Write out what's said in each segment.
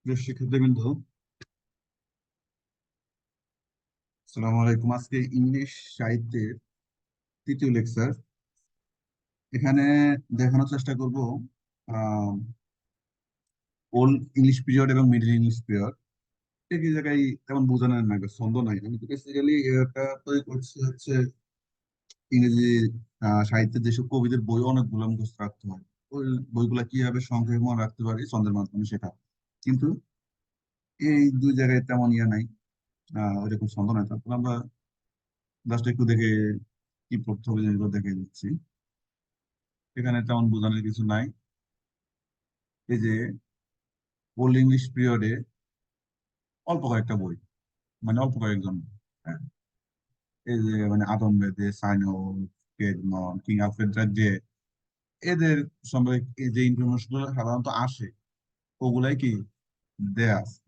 প্রিয় শিক্ষার্থীবৃন্দ, আসসালামু আলাইকুম। আজকে ইংলিশ সাহিত্যের তৃতীয় লেকচার। এখানে দেখানোর চেষ্টা করব আহ ওল্ড ইংলিশ পিরিয়ড এবং মিডল ইংলিশ পিরিয়ড। একই জায়গায় তেমন বোঝানোর না, ছন্দ নাই। আমি তো বেসিক্যালি এটা তৈরি করছি হচ্ছে ইংরেজি সাহিত্যের যেসব কবিদের বই অনেকগুলো মুখস্থ রাখতে হয়। ওই বইগুলা কিভাবে সংক্ষেপে মনে রাখতে পারি ছন্দের মাধ্যমে, সেটা কিন্তু এই দুই জায়গায় তেমন ইয়ে নাই, ওইরকম ছন্দ নাই। তারপর আমরা জাস্ট একটু দেখে কি পড়তে হবে জিনিসগুলো দেখে দিচ্ছি। এখানে তেমন বোঝানোর কিছু নাই। এই যে ওল্ড ইংলিশ পিরিয়ডে অল্প কয়েকটা বই, মানে অল্প কয়েকজন, হ্যাঁ, এই যে মানে আদম বেদে, সাইনও, কেডমন, কিং আলফ্রেড যে এদের সম্পর্কে এই যে ইনফরমেশন গুলো সাধারণত আসে, ওগুলাই কি দেয়া আছে।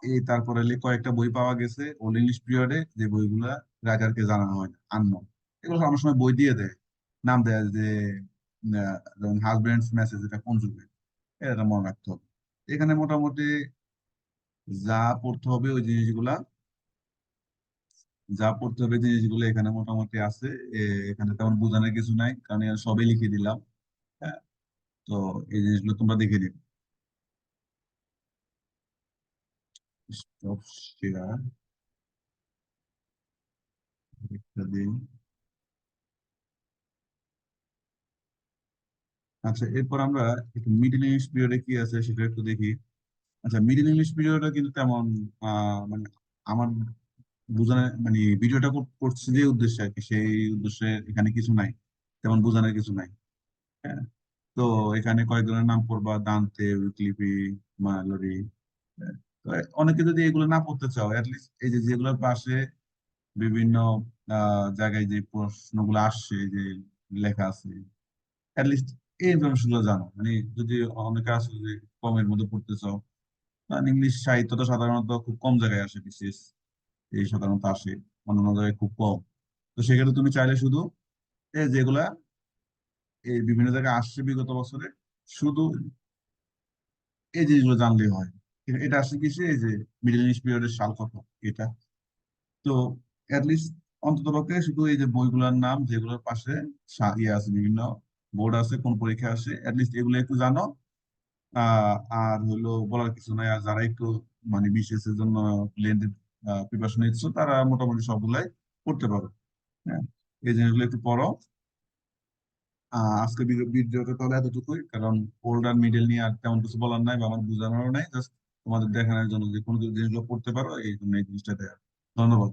এই তারপরে কয়েকটা বই পাওয়া গেছে ওল্ড ইংলিশ পিরিয়ডে, যে বইগুলা রাইটারকে জানানো হয় আন্ন। এগুলো অনেক সময় বই দিয়ে দেয়, নাম দেয় যে হাজবেন্ডস মেসেজ, এটা কোন যুগে, এটা মনে রাখতে হবে। এখানে মোটামুটি যা পড়তে হবে ওই জিনিসগুলা, যা পড়তে হবে জিনিসগুলো এখানে মোটামুটি আছে। এখানে তেমন বোঝানোর কিছু নাই, কারণ এখানে সবই লিখে দিলাম। হ্যাঁ, তো এই জিনিসগুলো তোমরা দেখে নিবে। স্টপ শেয়ার একটা দিন। আচ্ছা, এরপর আমরা একটু মিডিল ইংলিশ পিরিয়ডে কি আছে সেটা একটু দেখি। আচ্ছা, মিডিল ইংলিশ পিরিয়ডে কিন্তু তেমন মানে আমার বোঝানোর, মানে ভিডিওটা করছি যে উদ্দেশ্যে আর কি, সেই উদ্দেশ্যে এখানে কিছু নাই, তেমন বোঝানোর কিছু নাই। হ্যাঁ, তো এখানে কয়েকজনের নাম পড়বা: দান্তে, উইক্লিপি, মালোরি। তো অনেকে যদি এগুলো না পড়তে চাও, অ্যাটলিস্ট এই যে যেগুলোর পাশে বিভিন্ন জায়গায় যে প্রশ্নগুলো আসছে, যে লেখা আছে, অ্যাটলিস্ট এই ইনফরমেশন গুলো জানো। মানে যদি অনেকে আছে যে কমের মধ্যে পড়তে চাও, কারণ ইংলিশ সাহিত্য তো সাধারণত খুব কম জায়গায় আসে, বিশেষ এই সাধারণত আসে, অন্যান্য জায়গায় খুব কম। তো সেক্ষেত্রে তুমি চাইলে শুধু এই যেগুলা এই বিভিন্ন জায়গায় আসছে বিগত বছরে, শুধু এই জিনিসগুলো জানলেই হয়। এটা আসলে কিসে, এই যে মিডল ইংলিশ পিরিয়ডের সাল কত, এটা। তো অ্যাটলিস্ট অন্তত পক্ষে শুধু এই যে বইগুলোর নাম যেগুলোর পাশে ইয়ে আছে, বিভিন্ন বোর্ড আছে, কোন পরীক্ষা আসে, অ্যাটলিস্ট এগুলো একটু জানো। আর হলো বলার কিছু নাই। আর যারা একটু মানে বিশেষ এর জন্য লেন্থ প্রিপারেশন নিচ্ছ, তারা মোটামুটি সবগুলাই করতে পারো। হ্যাঁ, এই জিনিসগুলো একটু পড়ো। আজকে ভিডিওটা তাহলে এতটুকুই, কারণ ওল্ড আর মিডল নিয়ে আর তেমন কিছু বলার নাই বা আমার বোঝানোর নাই, জাস্ট তোমাদের দেখানোর জন্য যে কোনো জিনিসগুলো পড়তে পারো, এই জন্য এই জিনিসটা দেয়া। ধন্যবাদ।